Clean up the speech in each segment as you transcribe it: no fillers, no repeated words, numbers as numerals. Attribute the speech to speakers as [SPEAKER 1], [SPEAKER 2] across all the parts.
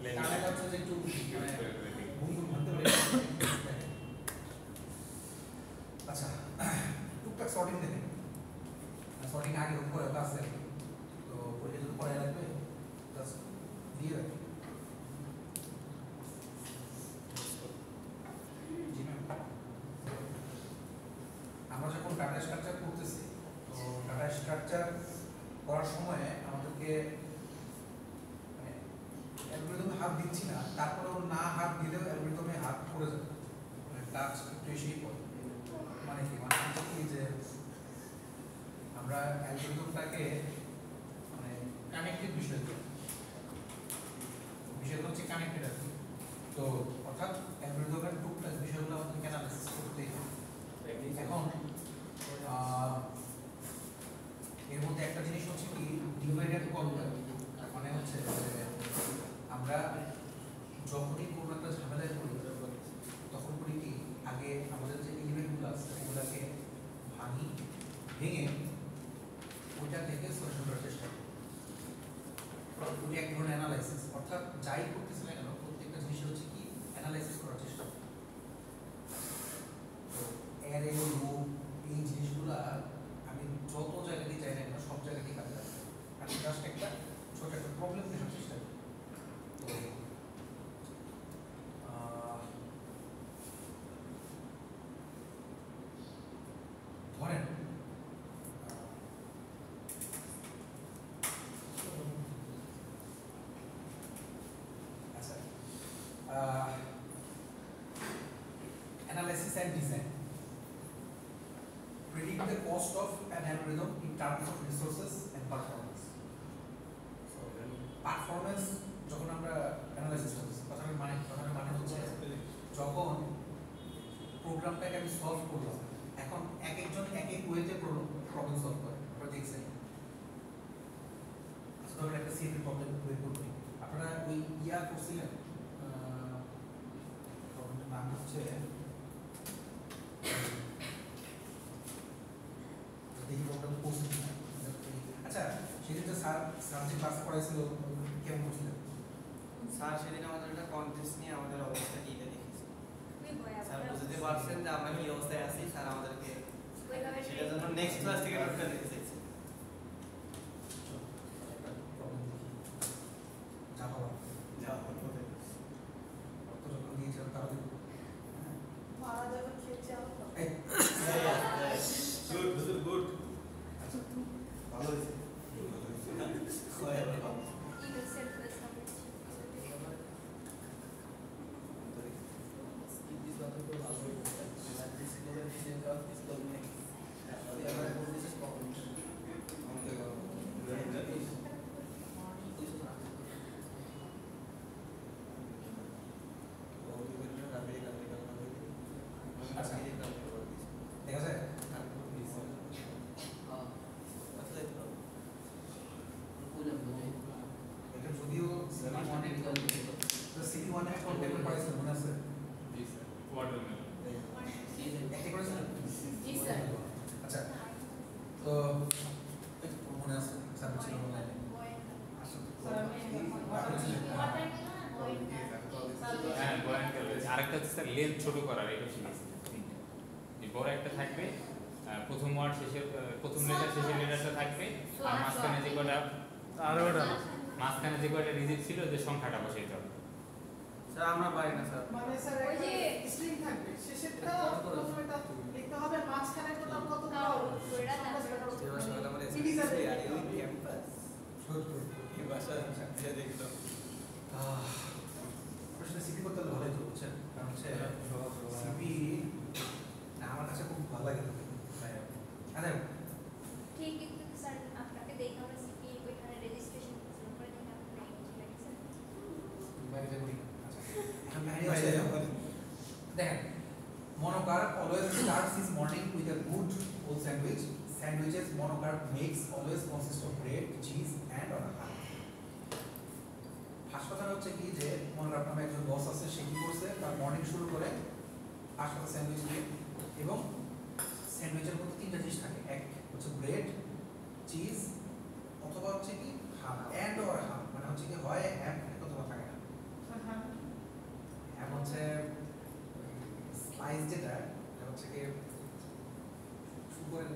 [SPEAKER 1] Connect হচ্ছে যে একটু মানে ঘুম ভাঙতে পারে। আচ্ছা টুকটাক সর্টিং দেখেন, সর্টিং আগে উপরে আছে তো পরীক্ষা যদি পড়ায় লাগবে জাস্ট দিয়ে রাখি। জি ম্যাম, আমরা যখন ডাটা স্ট্রাকচার করতেছি তো ডাটা স্ট্রাকচার করার সময় আমাদেরকে মানে অ্যালগরিদমে হাত দিচ্ছি না, তারপরেও না হাত দিলেও অ্যালগরিদমে হাত পড়ে যাবে, মানে টাচ একটু এসেই পড়ে। মানে কি মানে হচ্ছে কি যে আমরা অ্যালগরিদমটাকে মানে কানেক্টেড বিষয়গুলো হচ্ছে কানেক্টেড আর কি। তো অর্থাৎ অ্যালগরিদমের টুকটাক বিষয়গুলো আমাদেরকে অ্যানালাইসিস করতেই হবে। এখন এর মধ্যে একটা জিনিস হচ্ছে কি ডিভাইড এন্ড কনকার, মানে হচ্ছে আমরা যখনই কোনো একটা ঝামেলায় পড়ি তখন করি কি আগে আমাদের যে এলিমেন্টগুলো আছে ওগুলোকে ভাঙি, ভেঙে ওইটা থেকে সলিউশন করার চেষ্টা করি। ওই এক ধরনের অ্যানালাইসিস, অর্থাৎ যাই করতেছি না কেন প্রত্যেকটা জিনিস হচ্ছে কি অ্যানালাইসিস করার চেষ্টা করি। তো অ্যারে লুপ এই জিনিসগুলো আমি যত জায়গাতেই যাই না কেন সব জায়গাতেই কাজে লাগে। আমি জাস্ট একটা ছোট একটা প্রবলেম দেখার চেষ্টা করি। তো ধরেন আচ্ছা analysis and design, predict the cost of an algorithm in terms of resources and performance. So performance যখন আমরা অ্যানালাইসিস করছি কথার মানে হচ্ছে যখন প্রোগ্রামটাকে আমি সলভ করলাম, এখন এক একজন এক এক ওয়েতে প্রবলেম সলভ করে। আপনারা দেখছেন ধরুন একটা সিএপি প্রবলেম বের করতে আপনারা ওই ইয়া করছিলেন, প্রবলেমটার নাম হচ্ছে দেখি প্রবলেম করছি। আচ্ছা সেদিন তো স্যার যে ক্লাস করাইছিল কেমন করছিলেন?
[SPEAKER 2] স্যার সেদিন আমাদের একটা কন্টেস্ট নিয়ে আমাদের অবস্থা দিতে দেখেছি। স্যার বুঝতে পারছেন যে আমরা কি অবস্থায় আছি, স্যার আমাদেরকে সেটার জন্য নেক্সট ক্লাস থেকে নোটটা দিতে চাইছে।
[SPEAKER 1] দেখা যায় এটা যদিও সিটি ওয়ানে কোন পেপার পড়াইছেন মনে আছে?
[SPEAKER 3] জি স্যার, ওয়াটারমেলন
[SPEAKER 1] একটা করেছেন?
[SPEAKER 4] জি স্যার।
[SPEAKER 1] আচ্ছা তো মনে আছে স্যার ছিল অনলাইনে
[SPEAKER 3] হ্যাঁ বয়ান গেল। আরেকটা হচ্ছে স্যার লেন্থ ছোট করার, এটা শিখেছি। এই বড় একটা থাকবে, প্রথম ওয়ার্ড শেষের প্রথম লেটার শেষের লেটারটা থাকবে, আর মাঝখানে যে কটা মাঝখানে যে কটা ডিজিট ছিল যে সংখ্যাটা বসাইতে হবে।
[SPEAKER 2] স্যার আমরা পারি না স্যার।
[SPEAKER 5] মানে স্যার
[SPEAKER 4] ওই যে
[SPEAKER 5] স্ট্রিং থাকবে শেষেরটা প্রথমেরটা লিখতে হবে, মাঝখানে কোথাও কত
[SPEAKER 2] এবার সকালে আমরা
[SPEAKER 5] Division এ।
[SPEAKER 2] আর এই ক্যাম্পাস এই ভাষা দিয়ে দেখলাম।
[SPEAKER 1] আসলে সিপি করতে হলে ভালোই তো বুঝছেন, কারণ হচ্ছে সিপি না আমার কাছে খুব ভালো লাগে। আরে
[SPEAKER 4] ঠিক কিন্তু স্যার আপনাকে দেখে আমরা সিপি ওইখানে রেজিস্ট্রেশন করছিলাম, পরে দেখে আপনি নাই ঠিক আছে
[SPEAKER 1] বাইরে যাবো না। আচ্ছা এখন বাইরে যাবো। দেখেন monocarp always starts his morning with a good old sandwich. Sandwiches monocarp makes always consist of bread, cheese and on a ham. হাসপাতাল হচ্ছে কি যে monocarp নামে একজন বস আছে, সে কি করছে তার মর্নিং শুরু করে হাসপাতাল স্যান্ডউইচ দিয়ে, এবং স্যান্ডউইচের মধ্যে তিনটা জিনিস থাকে, এক হচ্ছে ব্রেড, চিজ অথবা হচ্ছে কি হাম, এন্ড অর হাম, মানে হচ্ছে কি হয় হ্যাম অথবা থাকে না। যেটা এটা হচ্ছে কি শুরু করেন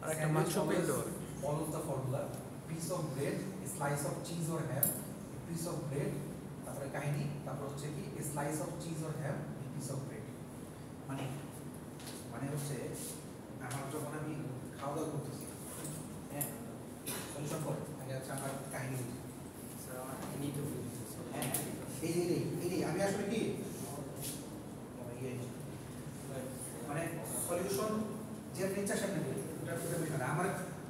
[SPEAKER 6] আর একটা মাংস পিণ্ড
[SPEAKER 1] follows the formula piece of bread a slice of cheese or ham a piece of bread তারপরে কাহিনী তারপর হচ্ছে কি a slice of cheese or ham a piece of bread মানে মানে হচ্ছে আমার যখন আমি খাওয়া দাওয়া করতেছি হ্যাঁ সলিউশন করে আগে হচ্ছে আমার কাহিনী বুঝি
[SPEAKER 2] স্যার আমার কাহিনী তো
[SPEAKER 1] হ্যাঁ এই আমি আসলে কি মানে সলিউশন যে আপনি ইচ্ছা সেটা নেবেন ওটা বিষয় না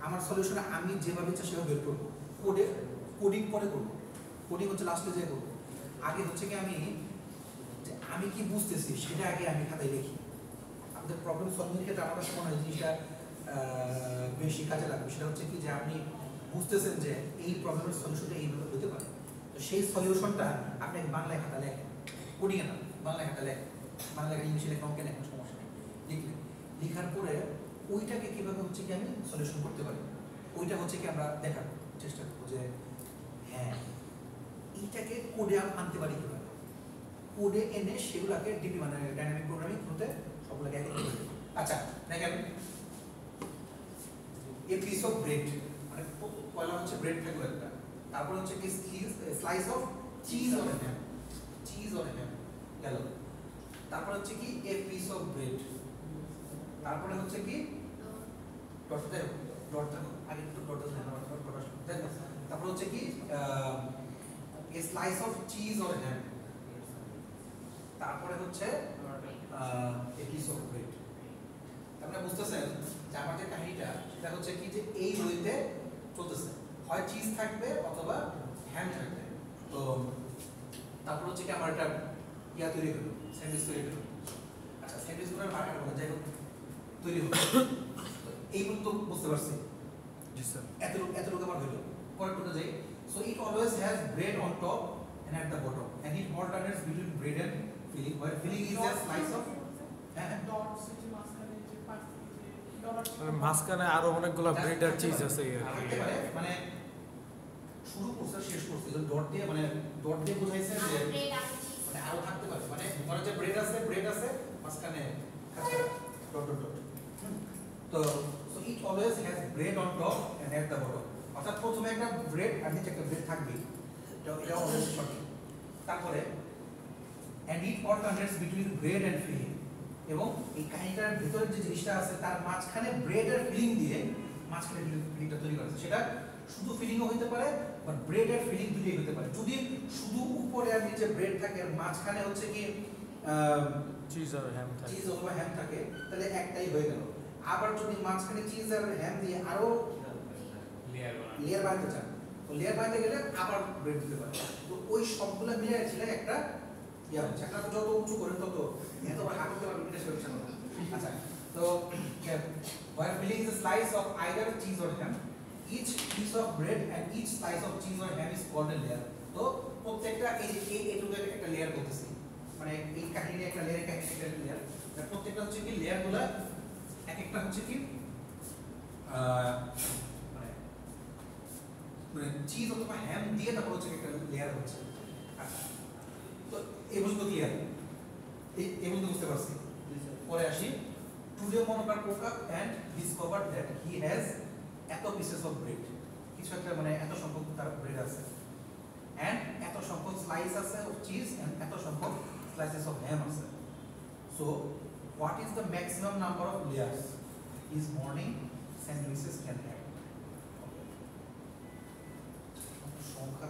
[SPEAKER 1] আমার সলিউশনে আমি যেভাবে ইচ্ছা সেভাবে বের করবো কোডিং পরে করবো কোডিং হচ্ছে লাস্টে যে করবো আগে হচ্ছে কি আমি কি বুঝতেছি সেটা আগে আমি খাতায় লিখি আমাদের প্রবলেম সলভিং ক্ষেত্রে আমার কাছে মনে হয় জিনিসটা বেশি কাজে লাগবে সেটা হচ্ছে কি যে আপনি বুঝতেছেন যে এই প্রবলেমের সলিউশনটা এইভাবে হতে পারে তো সেই সলিউশনটা আপনি বাংলায় খাতা লেখেন কোডিংয়ে না বাংলায় খাতা লেখেন বাংলায় ইংলিশে লেখা অঙ্কে লেখেন সমস্যা নেই লিখলেন লেখার পরে ওইটাকে কিভাবে হচ্ছে কি আমি সলিউশন করতে পারি ওইটা হচ্ছে কি আমরা দেখার চেষ্টা করবো যে হ্যাঁ এইটাকে কোডে আনতে পারি কিভাবে কোডে এনে সেগুলোকে ডিপি মানে ডাইনামিক প্রোগ্রামিং হতে সবগুলোকে একই করে দেবো আচ্ছা দেখেন এ পিস অফ ব্রেড মানে পয়লা হচ্ছে ব্রেড থাকলো একটা তারপর হচ্ছে কি স্লাইস অফ চিজ অন হ্যাম গেল তারপর হচ্ছে কি এ পিস অফ ব্রেড তারপরে হচ্ছে কি ডট দেখো আগে একটু ডট দেখো তারপর হচ্ছে কি a slice of cheese or ham তারপরে হচ্ছে এ পিস অফ ব্রেড আপনারা বুঝতেছেন যে আমার যে কাহিনীটা সেটা হচ্ছে কি যে এই রইতে চলতেছে হয় চিজ থাকবে অথবা হ্যাম থাকবে তো তারপর হচ্ছে কি আমার একটা ইয়া তৈরি হলো স্যান্ডউইচ তৈরি হলো আচ্ছা স্যান্ডউইচ গুলোর বাটার বলা যাই হোক তৈরি হলো এই পর্যন্ত বুঝতে পারছি
[SPEAKER 6] জি স্যার
[SPEAKER 1] এত লোক আমার হলো পরের পর্যন্ত যাই so it always has bread on top and at the bottom and it alternates between bread and filling where filling is a slice of
[SPEAKER 5] dot city মাঝখানে যে পাঁচ ডলার
[SPEAKER 6] মাঝখানে আরো অনেকগুলো ব্রেড আর চিজ আছে
[SPEAKER 1] থাকতে পারে মানে শুরু করছে শেষ করছে ডট দিয়ে বোঝাইছে যে মানে আরো থাকতে পারে মানে ধরো যে ব্রেড আছে মাঝখানে ডট ডট ডট তো so it always has bread on top and at the bottom অর্থাৎ প্রথমে একটা ব্রেড আর নিচে একটা ব্রেড থাকবে এটা অলওয়েজ সঠিক তারপরে and it alternates between bread and filling এবং এই কাহিনীটার ভিতরে যে জিনিসটা আছে তার মাঝখানে ব্রেড আর ফিলিং দিয়ে মাঝখানে ফিলিংটা তৈরি করা সেটা শুধু ফিলিংও হতে পারে বা ব্রেড আর ফিলিং দুটোই হতে পারে যদি শুধু উপরে আর নিচে ব্রেড থাকে আর মাঝখানে হচ্ছে কি
[SPEAKER 6] চিজ আর হ্যাম থাকে
[SPEAKER 1] চিজ অথবা হ্যাম থাকে তাহলে একটাই হয়ে গেল আবার যদি মাঝখানে চিজ আর হ্যাম দিয়ে আরো লেয়ার বানাতে চান তো লেয়ার বানাতে গেলে আবার ব্রেড দিতে পারে তো ওই সবগুলো মিলে ছিল একটা ইয়া হচ্ছে একটা যত উঁচু করেন তত এত হাত করতে পারবেন এটা সলিউশন হবে আচ্ছা তো where filling is a slice of either cheese or ham each piece of bread and each slice of cheese or ham is called a layer তো প্রত্যেকটা এই এটুকু একটা লেয়ার করতেছি মানে এই কাহিনী একটা লেয়ার একটা লেয়ার প্রত্যেকটা হচ্ছে কি লেয়ারগুলো এক একটা হচ্ছে কি মানে চিজ অথবা হ্যাম দিয়ে তারপর হচ্ছে একটা লেয়ার হচ্ছে আচ্ছা তো এই পর্যন্ত ক্লিয়ার এই পর্যন্ত বুঝতে পারছি পরে আসি টুডে মনোকার পোকা and discover that he has এত পিসেস অফ ব্রেড কিছু একটা মানে এত সংখ্যক তার ব্রেড আছে অ্যান্ড এত সংখ্যক স্লাইস আছে অফ চিজ অ্যান্ড এত সংখ্যক স্লাইসেস অফ হ্যাম আছে so what is the maximum number of layers is morning sandwiches can have সংখ্যা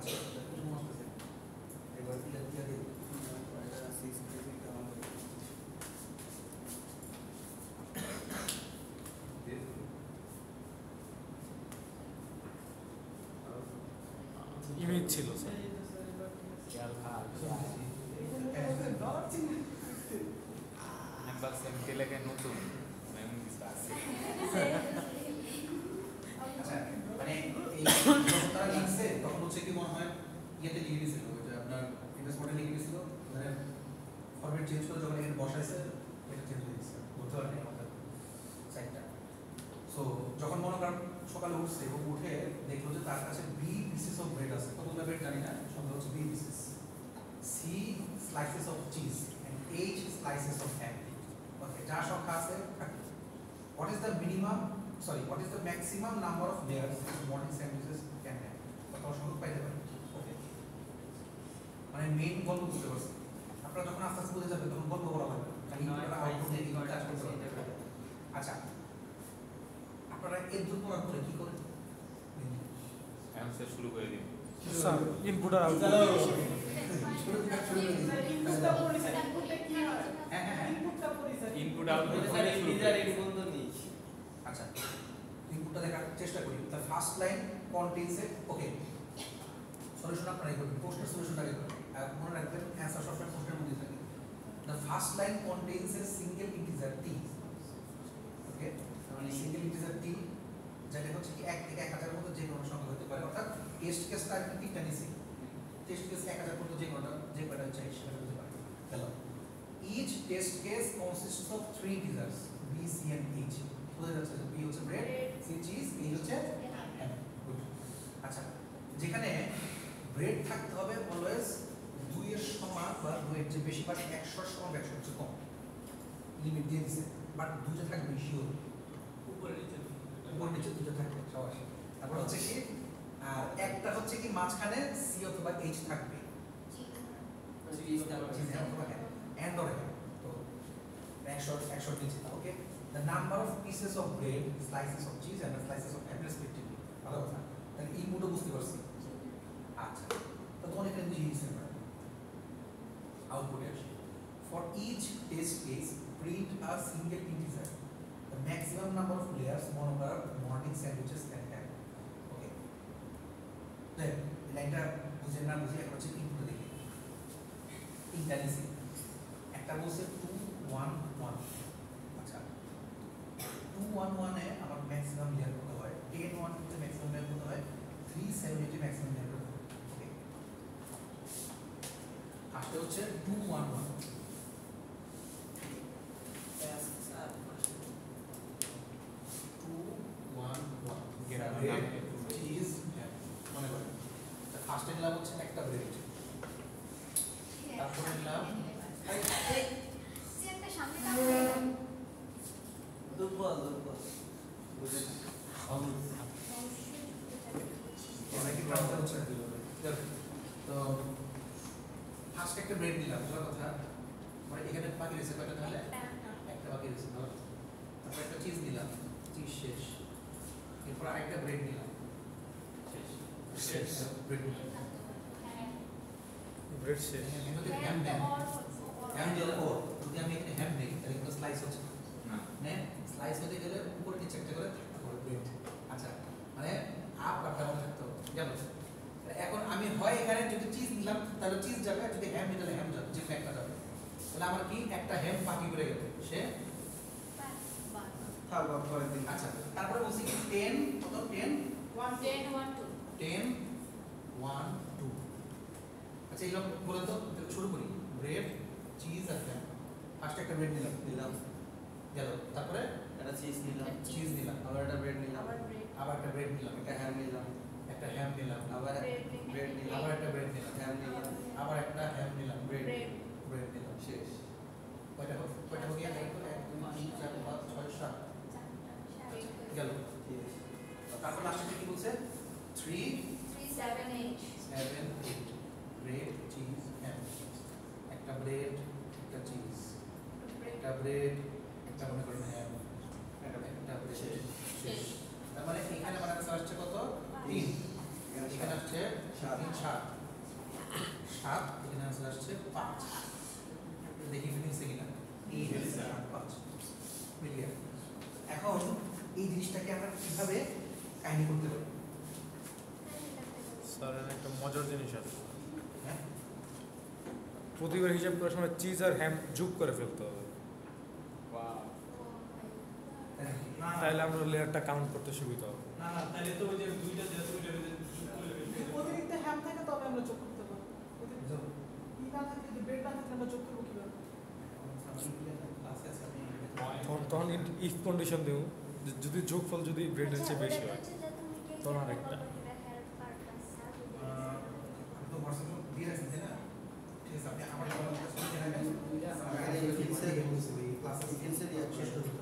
[SPEAKER 1] এবার ক্লিয়ার দিয়ে
[SPEAKER 6] ইমেজ ছিল স্যার
[SPEAKER 3] নতুন
[SPEAKER 1] আচ্ছা মানে এই তারা লিখছে তখন হচ্ছে কি মনে হয় ইয়েতে লিখে দিয়েছিল যে আপনার এমএস মডেল লিখে দিয়েছিল মানে ফরম্যাট চেঞ্জ করে যখন এখানে বসাইছে এটা চেঞ্জ হয়ে গেছে বলতে পারেন আমাদের সাইটটা সো যখন মনে করেন সকালে উঠছে এবং উঠে দেখলো যে তার কাছে বি পিসেস অফ ব্রেড আছে কতগুলো ব্রেড জানি না সংখ্যা হচ্ছে B pieces C slices of cheese and H slices of ham. Okay, যা সংখ্যা আছে থাকে। What is the minimum? Sorry, what is the maximum number of layers morning sandwiches can have? কত সংখ্যক পাইতে পারি? Okay. মানে মেইন গল্প বুঝতে পারছি। আপনারা যখন আস্তে আস্তে বুঝে যাবেন তখন গল্প বলা হবে। খালি আপনারা আউটপুট দিয়ে কাজ করতে পারবেন। আচ্ছা। আপনারা এর জন্য পড়ার পরে কি করেন?
[SPEAKER 3] এখন সে শুরু করে দিন।
[SPEAKER 6] স্যার ইনপুট আর আউটপুট
[SPEAKER 5] ইনপুটটা পড়ি স্যার ইনপুটটা কি হয়
[SPEAKER 1] হ্যাঁ
[SPEAKER 5] ইনপুটটা পড়ি স্যার
[SPEAKER 3] ইনপুট আউটপুট
[SPEAKER 2] স্যার
[SPEAKER 3] করে শুরু
[SPEAKER 2] ইন্টিজার
[SPEAKER 3] করে দিন।
[SPEAKER 2] ইনপুট নেই
[SPEAKER 1] আচ্ছা ইনপুটটা দেখার চেষ্টা করি the first line contains A okay solution আপনারাই করবেন প্রশ্নের সলিউশনটা আগে করবেন আর মনে রাখবেন অ্যানসার সবসময় প্রশ্নের মধ্যে থাকে the first line contains a single integer t ওকে মানে সিঙ্গেল ইন্টিজার t যেটা হচ্ছে কি 1 থেকে 1000 এর মধ্যে যে কোনো সংখ্যা হতে পারে অর্থাৎ টেস্ট কেসটা আর কি তিনটা নিছি টেস্ট কেস 1000 পর্যন্ত যে কোনটা যে কয়টা চাই সেটা হতে পারে hello each test case consists of 3 integers b c and h বোঝা যাচ্ছে যে b হচ্ছে ব্রেড c চিজ h হচ্ছে ham গুড আচ্ছা যেখানে ব্রেড থাকতে হবে অলওয়েজ 2 এর সমান বা 2 এর চেয়ে বেশি বাট 100 এর সমান 100 এর চেয়ে কম লিমিট দিয়ে দিয়েছে বাট দুটো থাকবে শিওর উপরে নিচে দুটো থাকবে সবাই তারপর হচ্ছে কি আর একটা হচ্ছে কি মাঝখানে c অথবা h থাকবে and or তো 100 নিচে ওকে the number of pieces of bread slices of cheese and slices of ham respectively ভালো কথা তাহলে এই মুডও বুঝতে পারছি আচ্ছা তো তখন এখানে বুঝিয়ে দিচ্ছেন আউটপুটে আসি for each test case print a single integer the maximum number of layers monocar morning sandwiches can have okay then লাইনটা বুঝেন না বুঝে এখন হচ্ছে ইনপুটে দেখি ইন্টারনেসি একটা বলছে 211 আচ্ছা 211 এ আমার ম্যাক্সিমাম লেয়ার কত হয় 1012 তে ম্যাক্সিমাম লেয়ার কত হয় 370 তে ম্যাক্সিমাম লেয়ার কত হয় ওকে আসলে হচ্ছে 211
[SPEAKER 2] স্যার
[SPEAKER 1] 211
[SPEAKER 3] গ্রামের
[SPEAKER 1] ব্রেড
[SPEAKER 3] নাম একটু
[SPEAKER 1] চিজ মনে করেন ফার্স্টে নিলাম হচ্ছে একটা ব্রেড তারপরে নিলাম
[SPEAKER 4] একটা সামনে দাও
[SPEAKER 2] দুর্বল বুঝে না
[SPEAKER 1] অনেক প্রান্ত হচ্ছে তো ফার্স্ট একটা ব্রেড নিলাম বুঝার কথা মানে এখানে বাকি রয়েছে কয়টা তাহলে একটা বাকি রয়েছে তারপর একটা চিজ নিলাম চিজ শেষ এরপর আরেকটা ব্রেড নিলাম শেষ ব্রেড নিলাম
[SPEAKER 6] ব্রেড শেষ
[SPEAKER 1] যদি হ্যাম নেন হ্যাম দিলে ও যদি আমি এখানে হ্যাম নেই তাহলে কিন্তু স্লাইস হচ্ছে
[SPEAKER 3] না
[SPEAKER 1] নেন স্লাইস হতে গেলে উপরে নিচে একটা করে থাকতে হবে ব্রেড আচ্ছা মানে আপ আর ডাউন থাকতে হবে গেল এখন আমি হয় এখানে যদি চিজ নিলাম তাহলে চিজ যাবে আর যদি হ্যাম নিই তাহলে হ্যাম যাবে যে একটা যাবে তাহলে আমার কি একটা হ্যাম বাকি করে গেল সে
[SPEAKER 2] থাক পরের দিন
[SPEAKER 1] আচ্ছা তারপরে বলছি কি 10 কত 10
[SPEAKER 4] 10 1
[SPEAKER 1] 10 1 2 আচ্ছা এইরকম বলে তো শুরু করি ব্রেড চিজ আর হ্যাম ফার্স্ট একটা ব্রেড নিলাম
[SPEAKER 2] নিলাম
[SPEAKER 1] গেল তারপরে
[SPEAKER 2] একটা চিজ নিলাম
[SPEAKER 1] চিজ নিলাম
[SPEAKER 2] আবার একটা ব্রেড নিলাম
[SPEAKER 4] আবার ব্রেড
[SPEAKER 1] আবার একটা ব্রেড নিলাম
[SPEAKER 2] একটা হ্যাম নিলাম
[SPEAKER 1] একটা হ্যাম নিলাম
[SPEAKER 2] আবার ব্রেড নিলাম
[SPEAKER 1] আবার একটা ব্রেড নিলাম
[SPEAKER 2] হ্যাম নিলাম
[SPEAKER 1] আবার একটা হ্যাম নিলাম
[SPEAKER 2] ব্রেড
[SPEAKER 4] ব্রেড
[SPEAKER 1] ব্রেড নিলাম
[SPEAKER 2] শেষ
[SPEAKER 1] কয়টা হবে 1 2 3 4 5 6 7 গেল
[SPEAKER 2] ঠিক আছে
[SPEAKER 1] তারপর লাস্টে কি বলছে 3
[SPEAKER 4] 3 7 8
[SPEAKER 1] 7 8 ব্রেড চিজ হ্যাম একটা ব্রেড একটা চিজ একটা ব্রেড একটা মনে করেন হ্যাম একটা ব্রেড শেষ তার মানে এখানে আমার কাছে আসছে কত 3 এখানে আসছে 7 এখানে আসছে 5 দেখি মিলছে কিনা 5 মিলিয়ে এখন এই জিনিসটাকে আমরা কিভাবে কাহিনী করতে পারি
[SPEAKER 6] স্যার একটা মজার জিনিস আছে
[SPEAKER 1] হ্যাঁ
[SPEAKER 6] প্রতিবার হিসাব করার সময় চিজ আর হ্যাম যোগ করে ফেলতে হবে তাহলে আমরা লেয়ারটা কাউন্ট করতে সুবিধা হবে
[SPEAKER 7] না না তাহলে তো ওই যে দুইটা যেটা দুইটা
[SPEAKER 5] অতিরিক্ত হ্যাম থাকে তবে আমরা যোগ করতে পারবো অতিরিক্ত ই না থাকলে যে ব্রেড না থাকলে আমরা যোগ করবো কিভাবে
[SPEAKER 6] তখন ইফ কন্ডিশন দেব যদি যোগফল যদি ব্রেডের চেয়ে বেশি হয় তখন আরেকটা
[SPEAKER 1] তো হোয়াটসঅ্যাপে দিয়ে রাখছেন তাই না ঠিক আছে
[SPEAKER 8] সিকেন্সে দিয়ে শেষ করে